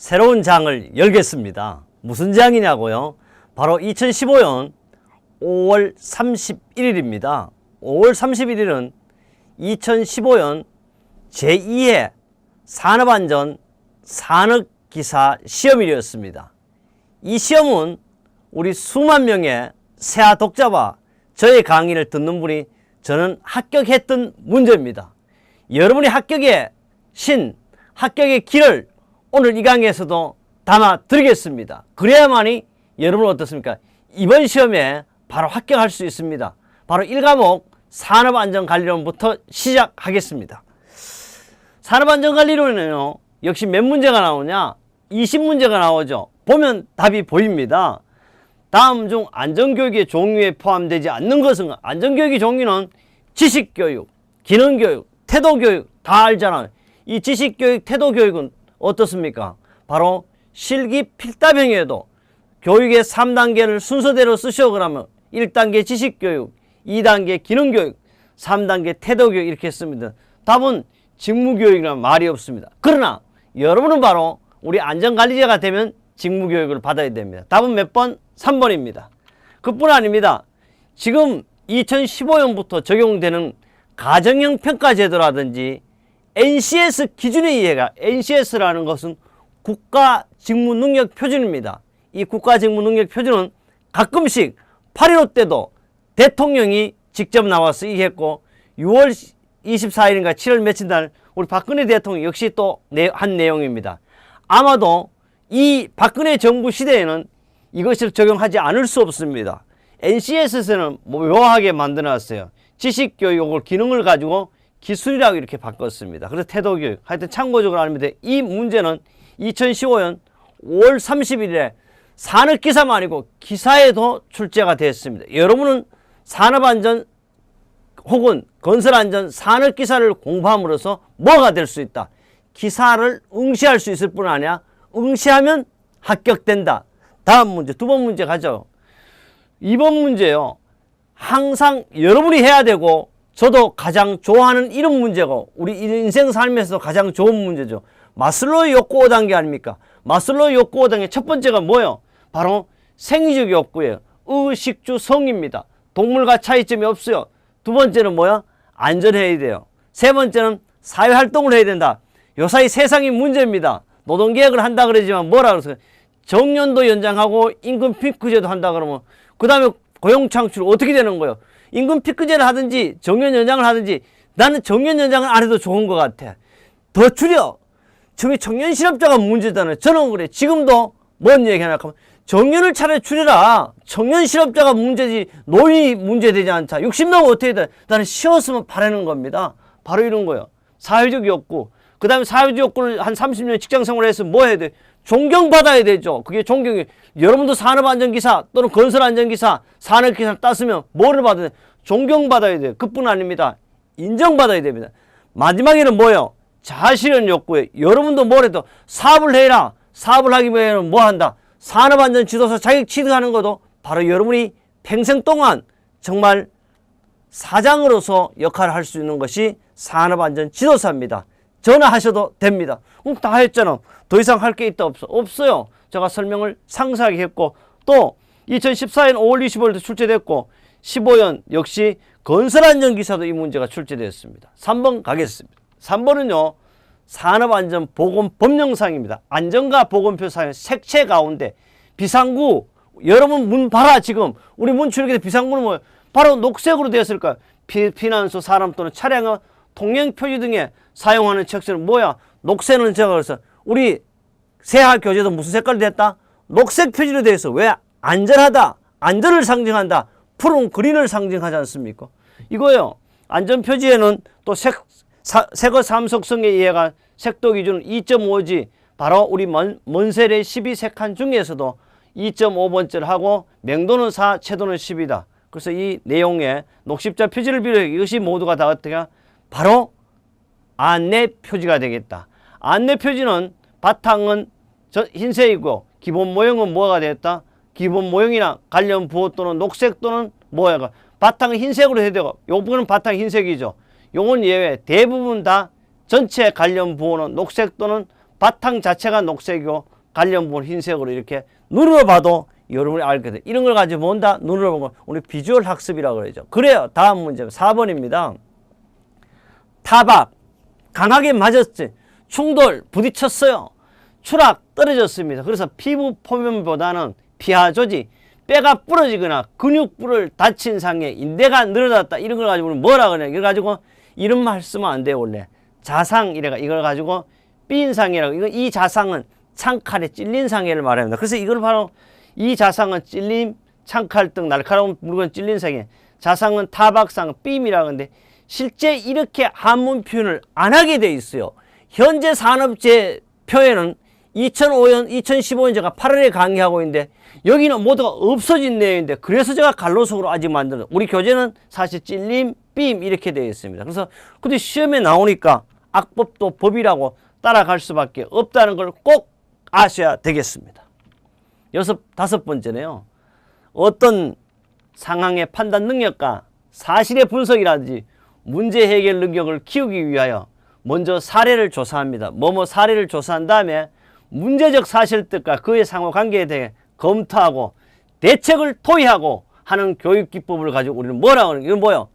새로운 장을 열겠습니다. 무슨 장이냐고요? 바로 2015년 5월 31일입니다. 5월 31일은 2015년 제2회 산업안전 산업기사 시험일이었습니다. 이 시험은 우리 수만 명의 세아 독자와 저의 강의를 듣는 분이 저는 합격했던 문제입니다. 여러분이 합격의 합격의 길을 오늘 이 강의에서도 담아 드리겠습니다. 그래야만이 여러분은 어떻습니까? 이번 시험에 바로 합격할 수 있습니다. 바로 1과목 산업안전관리론부터 시작하겠습니다. 산업안전관리론에는요, 역시 몇 문제가 나오냐? 20문제가 나오죠. 보면 답이 보입니다. 다음 중 안전교육의 종류에 포함되지 않는 것은, 안전교육의 종류는 지식교육, 기능교육, 태도교육 다 알잖아요. 이 지식교육, 태도교육은 어떻습니까? 바로 실기필답형에도 교육의 3단계를 순서대로 쓰시오 그러면 1단계 지식교육, 2단계 기능교육, 3단계 태도교육 이렇게 씁니다. 답은 직무교육이라는 말이 없습니다. 그러나 여러분은 바로 우리 안전관리자가 되면 직무교육을 받아야 됩니다. 답은 몇 번? 3번입니다. 그뿐 아닙니다. 지금 2015년부터 적용되는 가정형 평가제도라든지 NCS 기준의 이해가, NCS라는 것은 국가직무능력표준입니다. 이 국가직무능력표준은 가끔씩 8.15 때도 대통령이 직접 나와서 이해했고 6월 24일인가 7월 며칠 날 우리 박근혜 대통령 역시 또 한 내용입니다. 아마도 이 박근혜 정부 시대에는 이것을 적용하지 않을 수 없습니다. NCS에서는 묘하게 만들어놨어요. 지식교육을 기능을 가지고 기술이라고 이렇게 바꿨습니다. 그래서 태도교육. 하여튼 참고적으로 알면 돼. 이 문제는 2015년 5월 30일에 산업기사만 아니고 기사에도 출제가 됐습니다. 여러분은 산업안전 혹은 건설안전 산업기사를 공부함으로써 뭐가 될 수 있다? 기사를 응시할 수 있을 뿐 아니라 응시하면 합격된다. 다음 문제, 두 번 문제 가죠. 2번 문제요. 항상 여러분이 해야 되고 저도 가장 좋아하는 이런 문제고 우리 인생 삶에서 가장 좋은 문제죠. 마슬로의 욕구 5단계 아닙니까? 마슬로의 욕구 5단계 첫 번째가 뭐예요? 바로 생리적 욕구예요. 의식주 성입니다. 동물과 차이점이 없어요. 두 번째는 뭐야? 안전해야 돼요. 세 번째는 사회활동을 해야 된다. 요사이 세상이 문제입니다. 노동개혁을 한다 그러지만 뭐라 그러세요? 정년도 연장하고 임금 피크제도 한다 그러면 그 다음에 고용창출 어떻게 되는 거예요? 임금 피크제를 하든지 정년 연장을 하든지 나는 정년 연장을 안 해도 좋은 것 같아. 더 줄여. 청년 실업자가 문제잖아요. 저는 그래. 지금도 뭔 얘기 하나 하면 정년을 차라리 줄여라. 청년 실업자가 문제지 노인이 문제되지 않다. 60 넘으면 어떻게 돼? 나는 쉬었으면 바라는 겁니다. 바로 이런 거예요. 사회적 욕구. 그 다음에 사회적 욕구를 한 30년 직장생활을 해서 뭐 해야 돼? 존경받아야 되죠. 그게 존경이. 여러분도 산업안전기사 또는 건설안전기사, 산업기사를 땄으면 뭐를 받아야 돼? 존경받아야 돼요. 그뿐 아닙니다. 인정받아야 됩니다. 마지막에는 뭐예요? 자아실현 욕구에 여러분도 뭐래도 사업을 해라. 사업을 하기 위해서는 뭐 한다? 산업안전지도사 자격 취득하는 것도 바로 여러분이 평생 동안 정말 사장으로서 역할을 할 수 있는 것이 산업안전지도사입니다. 전화하셔도 됩니다. 다 했잖아. 더 이상 할 게 있다 없어? 없어요. 제가 설명을 상세하게 했고 또 2014년 5월 25일도 출제됐고 15년 역시 건설안전기사도 이 문제가 출제되었습니다. 3번 가겠습니다. 3번은요. 산업안전보건법령상입니다. 안전과 보건표 사용 색채 가운데 비상구 여러분 문 봐라. 지금 우리 문 출력에서 비상구는 뭐예요? 바로 녹색으로 되었을까요? 피난소 사람 또는 차량의 통행표지 등에 사용하는 책들은 뭐야? 녹색은 제가 그래서 우리 세하 교재도 무슨 색깔로 됐다? 녹색 표지로 되어 있어. 왜? 안전하다. 안전을 상징한다. 푸른 그린을 상징하지 않습니까? 이거요. 안전표지에는 또 색의 삼속성에 의한 색도 기준은 2.5지. 바로 우리 먼셀의 12색한 중에서도 2.5번째를 하고 명도는 4, 채도는 10이다. 그래서 이 내용에 녹십자 표지를 비롯해 이것이 모두가 다 어떻게 바로 안내 표지가 되겠다. 안내 표지는 바탕은 흰색이고 기본 모형은 뭐가 되겠다? 기본 모형이나 관련 부호 또는 녹색 또는 뭐야? 바탕은 흰색으로 해야 되고 요 부분은 바탕 흰색이죠. 요건 예외. 대부분 다 전체 관련 부호는 녹색 또는 바탕 자체가 녹색이고 관련 부분 흰색으로 이렇게 눈으로 봐도 여러분이 알게 돼. 이런 걸 가지고 본다. 눈으로 보고 우리 비주얼 학습이라고 그러죠. 그래요. 다음 문제 4번입니다. 타박 강하게 맞았지. 충돌 부딪혔어요. 추락 떨어졌습니다. 그래서 피부 표면보다는 피하 조직, 뼈가 부러지거나 근육부를 다친 상에 인대가 늘어났다. 이런 걸 가지고 우리 뭐라 그러냐. 이걸 가지고 이런 말 쓰면 안 돼요. 원래 자상 이래가 이걸 가지고 삔상이라고. 이 자상은 창칼에 찔린 상해를 말합니다. 그래서 이걸 바로 이 자상은 찔림, 창칼 등 날카로운 물건 찔린 상해, 자상은 타박상, 삔이라고 하는데 실제 이렇게 한문 표현을 안 하게 돼 있어요. 현재 산업재 표현은 2005년, 2015년 제가 8월에 강의하고 있는데 여기는 모두가 없어진 내용인데 그래서 제가 갈로석으로 아직 만드는 우리 교재는 사실 찔림, 삔 이렇게 되어 있습니다. 그래서 근데 시험에 나오니까 악법도 법이라고 따라갈 수밖에 없다는 걸 꼭 아셔야 되겠습니다. 다섯 번째네요. 어떤 상황의 판단 능력과 사실의 분석이라든지 문제 해결 능력을 키우기 위하여 먼저 사례를 조사합니다. 뭐뭐 사례를 조사한 다음에 문제적 사실들과 그의 상호관계에 대해 검토하고 대책을 토의하고 하는 교육 기법을 가지고 우리는 뭐라고 하는 이건 뭐예요?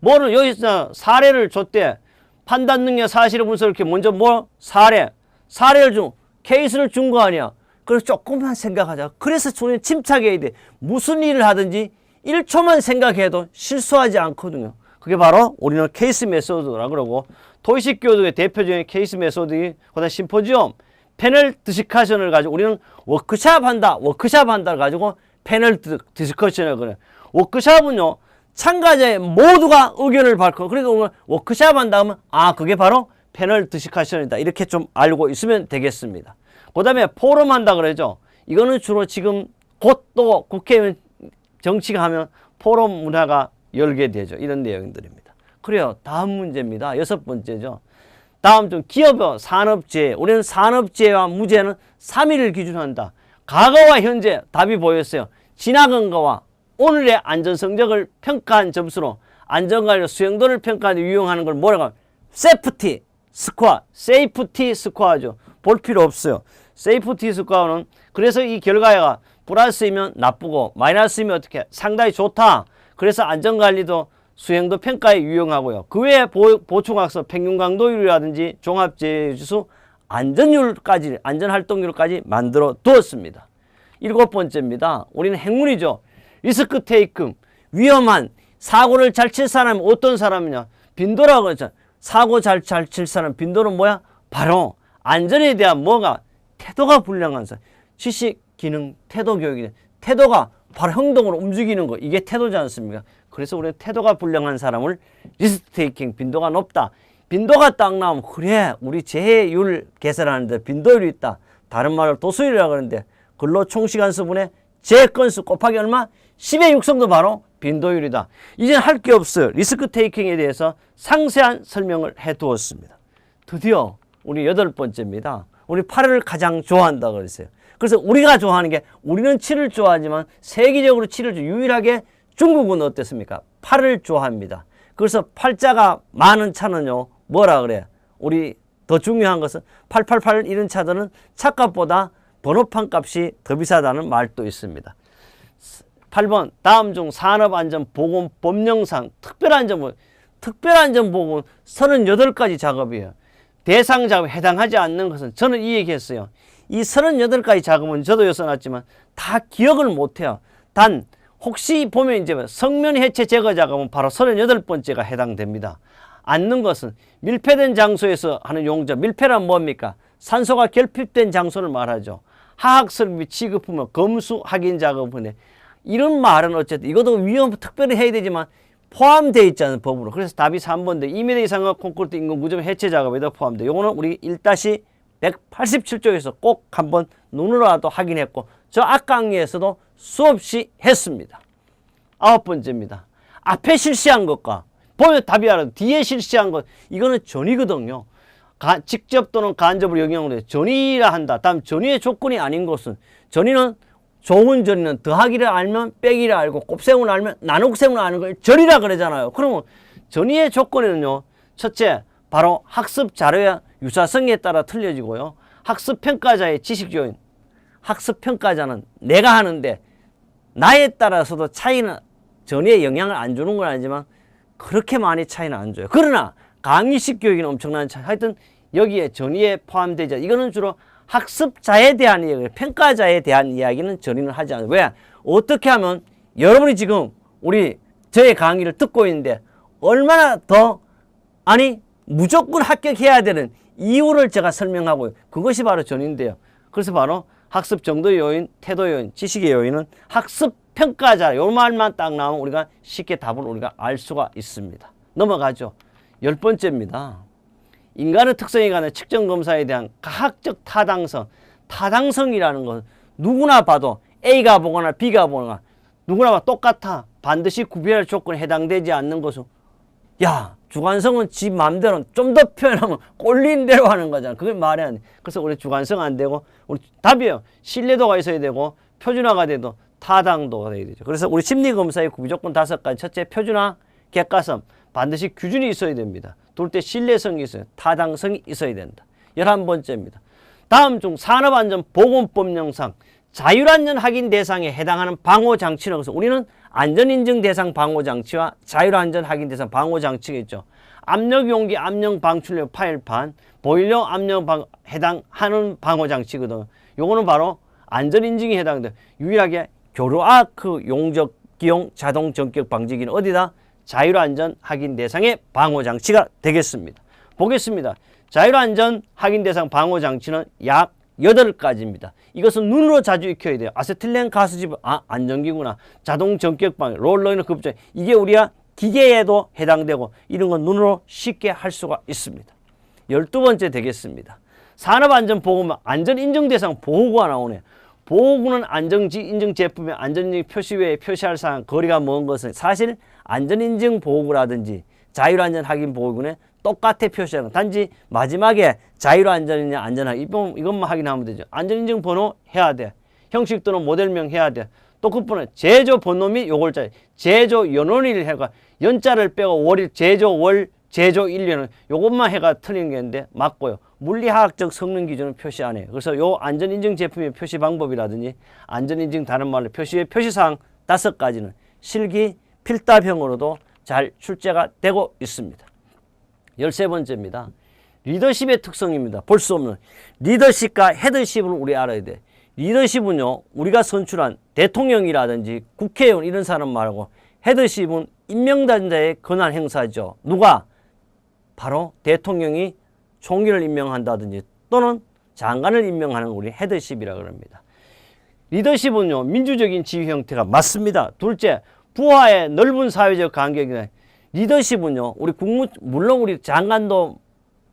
뭐는 여기서 사례를 줬대. 판단 능력 사실의 분석을 이렇게 먼저 사례를 준 케이스를 준 거 아니야. 그래서 조금만 생각하자. 그래서 우리는 침착해야 돼. 무슨 일을 하든지 1초만 생각해도 실수하지 않거든요. 그게 바로 우리는 케이스 메소드라고 그러고 토익 교육의 대표적인 케이스 메소드이 그다음 심포지엄, 패널 디스커션을 가지고 우리는 워크샵 한다를 가지고 패널 디스커션을 그래요. 워크샵은요 참가자의 모두가 의견을 밝히고 그러니까 워크샵 한다 하면 그게 바로 패널 디스커션이다. 이렇게 좀 알고 있으면 되겠습니다. 그 다음에 포럼 한다 그러죠. 이거는 주로 지금 곧 또 국회의원 정치가 하면 포럼 문화가 열게 되죠. 이런 내용들입니다. 그래요. 다음 문제입니다. 6번째죠. 다음 좀 기업의 산업재해. 우리는 산업재해와 무재해는 3일을 기준으로 한다. 과거와 현재 답이 보였어요. 지나간 거와 오늘의 안전성적을 평가한 점수로 안전관리 수행도를 평가하는 유용하는 걸 뭐라고 하면 세이프티 스코어죠. 볼 필요 없어요. 세이프티 스코어는 그래서 이 결과가 플러스이면 나쁘고 마이너스이면 어떻게 상당히 좋다. 그래서 안전관리도 수행도 평가에 유용하고요. 그 외에 보충학습 평균강도율이라든지 종합재해지수 안전활동률까지 만들어 두었습니다. 7번째입니다. 우리는 행운이죠. 리스크 테이크, 위험한 사고를 잘 칠 사람은 어떤 사람이냐? 빈도라고 그러죠. 사고 잘 칠 사람 빈도는 뭐야? 바로 안전에 대한 태도가 불량한 사람. 지식, 기능, 태도 교육이 태도가 바로 행동으로 움직이는 거. 이게 태도지 않습니까? 그래서 우리는 태도가 불량한 사람을 리스크 테이킹, 빈도가 높다. 빈도가 딱 나오면 그래 우리 재해율 계산하는데 빈도율이 있다. 다른 말로 도수율이라고 하는데 근로총시간수분의 재건수 곱하기 얼마? 10의 6성도 바로 빈도율이다. 이제는 할 게 없어요. 리스크 테이킹에 대해서 상세한 설명을 해두었습니다. 드디어 우리 8번째입니다. 우리 8을 가장 좋아한다고 그랬어요. 그래서 우리가 좋아하는 게 우리는 7을 좋아하지만 세계적으로 7을 유일하게 중국은 어땠습니까? 8을 좋아합니다. 그래서 팔자가 많은 차는요 뭐라 그래요? 우리 더 중요한 것은 888 이런 차들은 차값보다 번호판 값이 더 비싸다는 말도 있습니다. 8번 다음 중 산업안전보건법령상 특별안전보건 38가지 작업이에요. 대상 작업에 해당하지 않는 것은 저는 이 얘기했어요. 이 38가지 작업은 저도 써놨지만 다 기억을 못해요. 단 혹시 보면 이제 성면 해체 제거 작업은 바로 38번째가 해당됩니다. 앉는 것은 밀폐된 장소에서 하는 용접. 밀폐란 뭡니까? 산소가 결핍된 장소를 말하죠. 화학설비 취급품은 검수 확인 작업인데 이런 말은 어쨌든 이것도 위험 특별히 해야 되지만 포함되어 있잖아요. 법으로. 그래서 답이 3번인데 2m 이상의 콘크리트 인공 구조물 해체 작업에도 포함돼. 요거는 우리 1-187조에서 꼭 한번 눈으로라도 확인했고 저 앞강의에서도 수없이 했습니다. 9번째입니다. 앞에 실시한 것과 보면 답이 알아요. 뒤에 실시한 것 이거는 전이거든요. 직접 또는 간접으로 영향을 해요. 전이라 한다. 다음 전이의 조건이 아닌 것은 전이는 좋은 전이는 더하기를 알면 빼기를 알고 곱셈을 알면 나눗셈을 아는 걸 전이라 그러잖아요. 그러면 전이의 조건에는요. 첫째 바로 학습 자료의 유사성에 따라 틀려지고요. 학습평가자의 지식요인. 학습평가자는 내가 하는데 나에 따라서도 차이는 전혀 영향을 안 주는 건 아니지만 그렇게 많이 차이는 안 줘요. 그러나 강의식 교육은 엄청난 차이. 하여튼 여기에 전의에 포함되지 않아요. 이거는 주로 학습자에 대한 이야기, 평가자에 대한 이야기는 전의는 하지 않아요. 왜? 어떻게 하면 여러분이 지금 저의 강의를 듣고 있는데 얼마나 더 무조건 합격해야 되는 이유를 제가 설명하고요. 그것이 바로 전인데요. 그래서 바로 학습 정도 요인, 태도 요인, 지식의 요인은 학습 평가자 요 말만 딱 나오면 우리가 쉽게 답을 우리가 알 수가 있습니다. 넘어가죠. 10번째입니다. 인간의 특성에 관한 측정 검사에 대한 가학적 타당성. 타당성이라는 건 누구나 봐도 A가 보거나 B가 보거나 누구나 봐도 똑같아. 반드시 구별할 조건에 해당되지 않는 것은 주관성은 지 마음대로 좀 더 표현하면 꼴린 대로 하는 거잖아. 그걸 말해야 돼. 그래서 우리 주관성 안 되고 우리 답이에요. 신뢰도가 있어야 되고 표준화가 돼도 타당도가 돼야 되죠. 그래서 우리 심리검사의 무조건 5가지. 첫째, 표준화, 객관성. 반드시 규준이 있어야 됩니다. 둘째, 신뢰성이 있어요. 타당성이 있어야 된다. 11번째입니다. 다음 중 산업안전보건법령상 자율안전 확인 대상에 해당하는 방호장치는 것은 우리는 안전인증 대상 방호장치와 자율안전 확인 대상 방호장치가 있죠. 압력용기, 압력방출력 파일판, 보일러 압력 해당하는 방호장치거든. 요거는 바로 안전인증이 해당돼. 유일하게 교류아크 용접기용 자동 전격 방지기는 어디다? 자율안전 확인 대상의 방호장치가 되겠습니다. 보겠습니다. 자율안전 확인 대상 방호장치는 약 8가지입니다. 이것은 눈으로 자주 익혀야 돼요. 아세틸렌 가스집, 안전기구나. 자동 전격 방지, 롤러이너 급조. 이게 우리가 기계에도 해당되고 이런 건 눈으로 쉽게 할 수가 있습니다. 12번째 되겠습니다. 산업안전보건법 안전인증대상 보호구가 나오네요. 보호구는 안전인증 제품의 안전인증 표시 외에 표시할 사항 거리가 먼 것은 사실 안전인증 보호구라든지 자율안전 확인 보호구는 똑같아 표시하는 단지 마지막에 자율안전이냐 안전하게 이것만 확인하면 되죠. 안전인증 번호 해야 돼. 형식 또는 모델명 해야 돼. 또 그뿐에 제조 번호 및 요걸자 제조 연원일 해가 연자를 빼고 월일 제조 월 제조 1년은 요것만 해가 틀린 게 있는데 맞고요. 물리화학적 성능 기준은 표시 안 해요. 그래서 요 안전인증 제품의 표시 방법이라든지 안전인증 다른 말로 표시의 표시사항 5가지는 실기 필답형으로도 잘 출제가 되고 있습니다. 13번째입니다. 리더십의 특성입니다. 볼 수 없는 리더십과 헤드십을 우리 알아야 돼. 리더십은요, 우리가 선출한 대통령이라든지 국회의원 이런 사람 말고 헤드십은 임명단자의 권한 행사죠. 누가? 바로 대통령이 총리를 임명한다든지 또는 장관을 임명하는 우리 헤드십이라고 합니다. 리더십은요, 민주적인 지휘 형태가 맞습니다. 둘째, 부하의 넓은 사회적 간격이나 리더십은요, 물론 우리 장관도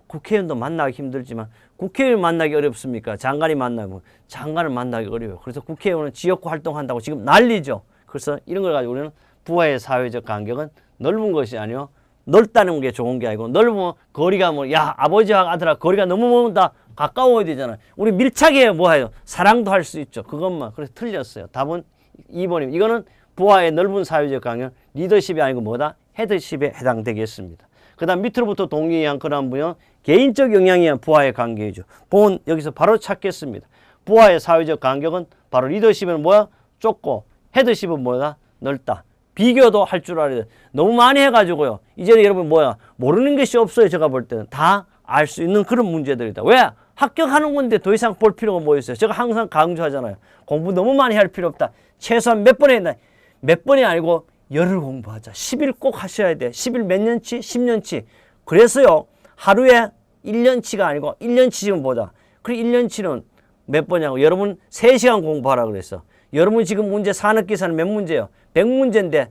국회의원도 만나기 힘들지만 국회의원 만나기 어렵습니까? 장관이 만나고 장관을 만나기 어려워요. 그래서 국회의원은 지역구 활동한다고 지금 난리죠. 그래서 이런 걸 가지고 우리는 부하의 사회적 간격은 넓은 것이 아니요 넓다는 게 좋은 게 아니고 넓으면 거리가 아버지와 아들아 거리가 너무 먼다 가까워야 되잖아요. 우리 밀착해 뭐해요? 사랑도 할 수 있죠. 그것만. 그래서 틀렸어요. 답은 2번입니다. 이거는 부하의 넓은 사회적 간격 리더십이 아니고 뭐다? 헤드십에 해당되겠습니다. 그 다음 밑으로부터 동의한 그런 분은 개인적 영향에 의한 부하의 관계이죠. 보면 여기서 바로 찾겠습니다. 부하의 사회적 간격은 바로 리더십은 뭐야? 좁고 헤드십은 뭐야? 넓다. 비교도 할 줄 알아야 돼. 너무 많이 해가지고요. 이제는 여러분 모르는 것이 없어요. 제가 볼 때는 다 알 수 있는 그런 문제들이다. 왜? 합격하는 건데 더 이상 볼 필요가 뭐 있어요? 제가 항상 강조하잖아요. 공부 너무 많이 할 필요 없다. 최소한 몇 번에 했나? 몇 번이 아니고 열흘 공부하자. 10일 꼭 하셔야 돼. 10일 몇 년치? 10년치. 그래서요. 하루에 1년치가 아니고 1년치 지금 보자. 그리고 1년치는 몇 번이냐고. 여러분 3시간 공부하라 그랬어. 여러분 지금 문제 산업기사는 몇 문제예요? 100문제인데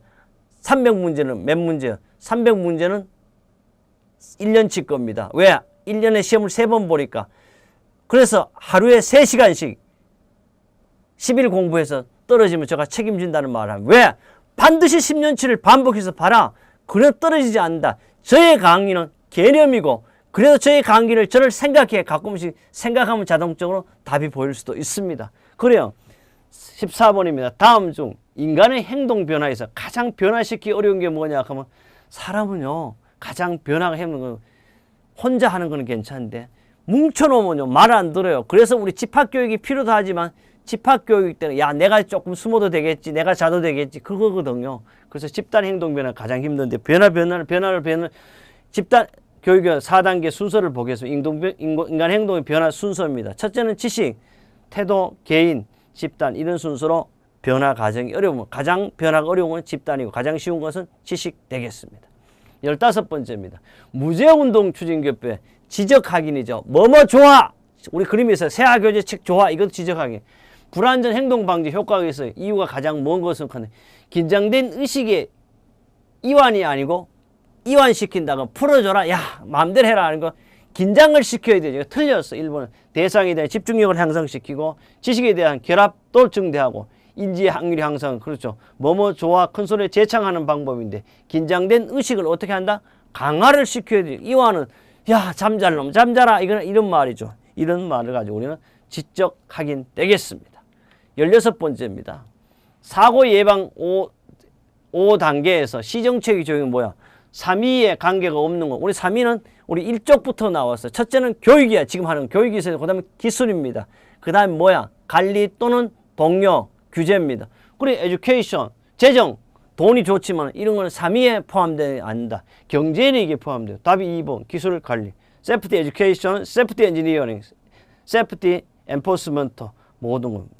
300문제는 몇 문제예요? 300문제는 1년치 겁니다. 왜? 1년에 시험을 3번 보니까. 그래서 하루에 3시간씩 10일 공부해서 떨어지면 제가 책임진다는 말을 하면 왜? 반드시 10년치를 반복해서 봐라. 그래 떨어지지 않는다. 저의 강의는 개념이고 그래도 저의 강의를 저를 생각해 가끔씩 생각하면 자동적으로 답이 보일 수도 있습니다. 그래요. 14번입니다. 다음 중 인간의 행동 변화에서 가장 변화시키기 어려운 게 뭐냐 하면 사람은요 가장 변화가 힘든 건 혼자 하는 거는 괜찮은데 뭉쳐놓으면요 말을 안 들어요. 그래서 우리 집합교육이 필요도 하지만 집합교육 때는 야 내가 조금 숨어도 되겠지, 내가 자도 되겠지, 그거거든요. 그래서 집단 행동 변화 가장 힘든데 변화를 집단 교육의 4단계 순서를 보겠습니다. 인간 행동의 변화 순서입니다. 첫째는 지식, 태도, 개인, 집단 이런 순서로 변화 과정이 어려우면 가장 변화가 어려운 건 집단이고 가장 쉬운 것은 지식 되겠습니다. 15번째입니다. 무제운동 추진교육의 지적 확인이죠. 뭐뭐 좋아. 우리 그림에서 세아교재 책 좋아. 이것도 지적 확인. 불안전 행동 방지 효과가 있어요. 이유가 가장 먼 것은 긴장된 의식의 이완이 아니고 이완시킨다고 풀어줘라. 야 마음대로 해라 하는 거 긴장을 시켜야 되죠. 틀렸어. 1번은 대상에 대한 집중력을 향상시키고 지식에 대한 결합도 증대하고 인지의 확률이 향상. 그렇죠. 뭐뭐 좋아 큰 소리에 재창하는 방법인데 긴장된 의식을 어떻게 한다? 강화를 시켜야 돼요. 이완은 야 잠잘 놈 잠자라 이런 말이죠. 이런 말을 가지고 우리는 지적 확인 되겠습니다. 16번째입니다. 사고 예방 5단계에서 시정체계 적용이 뭐야? 3위의 관계가 없는 거. 우리 3위는 우리 1쪽부터 나왔어요. 첫째는 교육이야. 지금 하는 교육이 있어요. 그 다음에 기술입니다. 그 다음에 뭐야? 관리 또는 동료, 규제입니다. 그리고 에듀케이션, 재정, 돈이 좋지만 이런 거는 3위에 포함되지 않는다. 경제력에 포함돼요. 답이 2번 기술 관리. 세프티 에듀케이션, 세프티 엔지니어링, 세프티 엔포스먼트 모든 겁니다.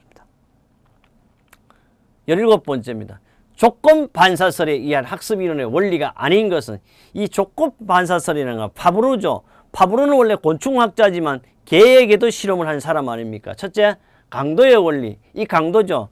17번째입니다. 조건 반사설에 의한 학습 이론의 원리가 아닌 것은 이 조건 반사설이라는 건 파브르죠. 파브르는 원래 곤충학자지만 개에게도 실험을 한 사람 아닙니까? 첫째, 강도의 원리. 이 강도죠.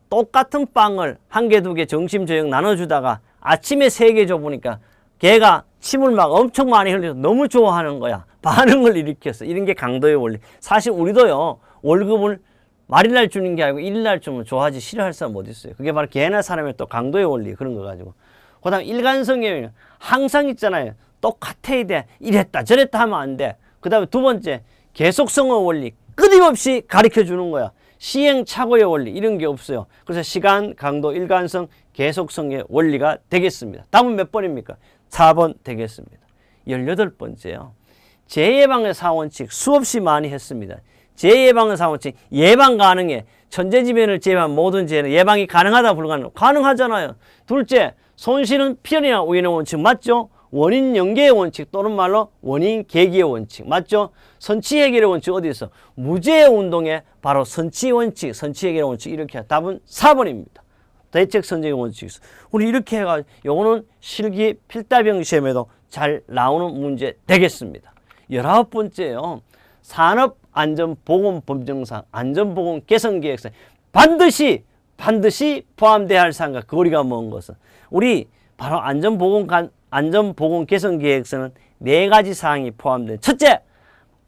똑같은 빵을 한 개, 두 개 점심 저녁 나눠주다가 아침에 3개 줘보니까 개가 침을 막 엄청 많이 흘려서 너무 좋아하는 거야. 반응을 일으켰어. 이런 게 강도의 원리. 사실 우리도요. 월급을 말일날 주는 게 아니고 일일날 주면 좋아하지 싫어할 사람 어디 있어요. 그게 바로 개나 사람의 또 강도의 원리 그런 거 가지고. 그 다음 일관성이 항상 있잖아요. 똑같아야 돼. 이랬다 저랬다 하면 안 돼. 그 다음에 두 번째 계속성의 원리. 끊임없이 가르쳐 주는 거야. 시행착오의 원리 이런 게 없어요. 그래서 시간, 강도, 일관성, 계속성의 원리가 되겠습니다. 답은 몇 번입니까? 4번 되겠습니다. 18번째요. 재예방의 4원칙 수없이 많이 했습니다. 재예방의 4원칙 예방 가능해. 천재지변을 제외한 모든 재해는 예방이 가능하다 불가능? 가능하잖아요. 둘째 손실은 필연이나 우연의 원칙 맞죠? 원인 연계의 원칙 또는 말로 원인 계기의 원칙 맞죠? 선치 해결의 원칙 어디 있어? 무죄의 운동에 바로 선치 원칙, 선치 해결의 원칙 이렇게 답은 4번입니다. 대책 선정의 원칙이 있어. 우리 이렇게 해가지고 요거는 실기 필답형 시험에도 잘 나오는 문제 되겠습니다. 19번째요. 산업안전보건법정상 안전보건 개선계획서 반드시 포함돼야 할 사항과 거리가 먼 것은 우리 바로 안전보건 개선계획서는 4가지 사항이 포함된 첫째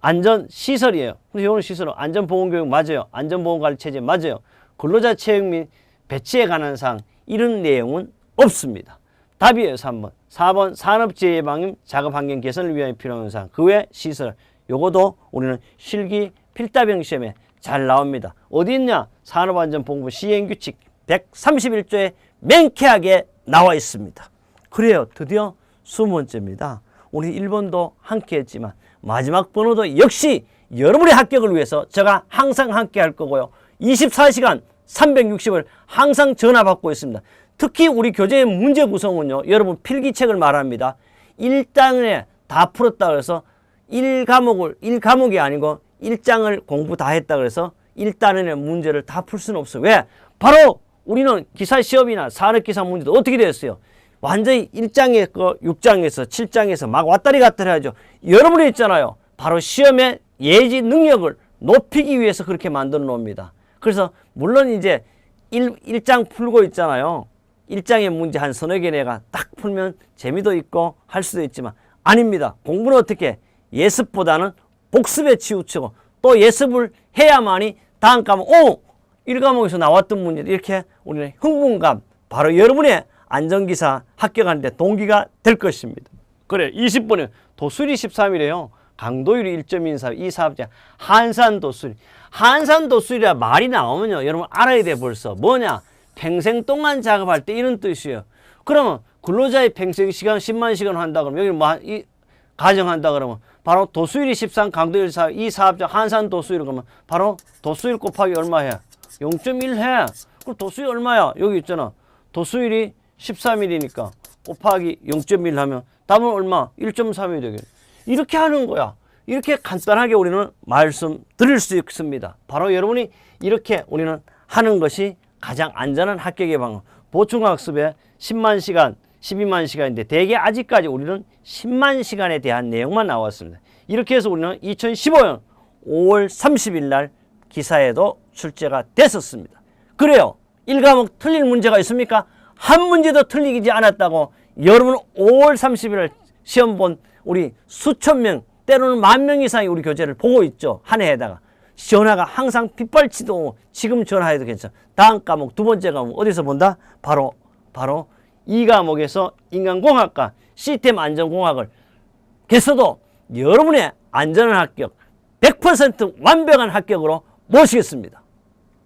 안전시설이에요. 그래서 이거는 시설은 안전보건교육 맞아요. 안전보건관리체제 맞아요. 근로자 채용 및 배치에 관한 사항 이런 내용은 없습니다. 답이에요. 3번. 4번 산업재해 예방 및 작업환경 개선을 위하여 필요한 사항 그 외 시설 요거도 우리는 실기 필답형 시험에 잘 나옵니다. 어디 있냐? 산업안전보건법 시행규칙 131조에 명쾌하게 나와 있습니다. 그래요. 드디어 20번째입니다. 우리 1번도 함께 했지만 마지막 번호도 역시 여러분의 합격을 위해서 제가 항상 함께 할 거고요. 24시간 360을 항상 전화 받고 있습니다. 특히 우리 교재의 문제 구성은요. 여러분 필기책을 말합니다. 1단에 다 풀었다 그래서 1과목이 아니고 1장을 공부 다 했다 그래서 1단원의 문제를 다 풀 수는 없어요. 왜? 바로 우리는 기사 시험이나 산업기사 문제도 어떻게 되었어요? 완전히 1장에서 6장에서 7장에서 막 왔다리 갔다리 하죠. 여러분이 있잖아요. 바로 시험의 예지 능력을 높이기 위해서 그렇게 만들어 놓습니다. 그래서 물론 이제 1장 풀고 있잖아요. 1장의 문제 한 서너 개 내가 딱 풀면 재미도 있고 할 수도 있지만 아닙니다. 공부는 어떻게 예습보다는 복습에 치우치고 또 예습을 해야만이 다음 과목 1과목에서 나왔던 문제 이렇게 우리는 흥분감 바로 여러분의 안전기사 합격하는데 동기가 될 것입니다. 그래 20번에 도수리 13이래요. 강도율이 1점인 사업 이 사업자 한산도수리 한산도수리라 말이 나오면요 여러분 알아야 돼. 벌써 뭐냐 평생 동안 작업할 때 이런 뜻이에요. 그러면 근로자의 평생 시간 10만 시간 한다 그러면 여기 뭐 가정한다 그러면 바로 도수율이 13, 강도율 4, 이 사업자 한산 도수율 그러면 바로 도수율 곱하기 얼마 해? 0.1 해. 그럼 도수율 얼마야? 여기 있잖아. 도수율이 13일이니까 곱하기 0.1 하면 답은 얼마? 1.3이 되겠네. 이렇게 하는 거야. 이렇게 간단하게 우리는 말씀드릴 수 있습니다. 바로 여러분이 이렇게 우리는 하는 것이 가장 안전한 합격의 방법. 보충학습에 10만 시간, 12만 시간인데 대개 아직까지 우리는 10만 시간에 대한 내용만 나왔습니다. 이렇게 해서 우리는 2015년 5월 30일 날 기사에도 출제가 됐었습니다. 그래요. 1과목 틀릴 문제가 있습니까? 한 문제도 틀리지 않았다고 여러분 5월 30일 날 시험 본 우리 수천 명 때로는 10,000명 이상이 우리 교재를 보고 있죠. 한 해에다가. 전화가 항상 빗발치도 지금 전화해도 괜찮아. 다음 과목 두 번째 과목 어디서 본다? 바로 이 과목에서 인간공학과 시스템 안전공학을 개서도 여러분의 안전한 합격 100% 완벽한 합격으로 모시겠습니다.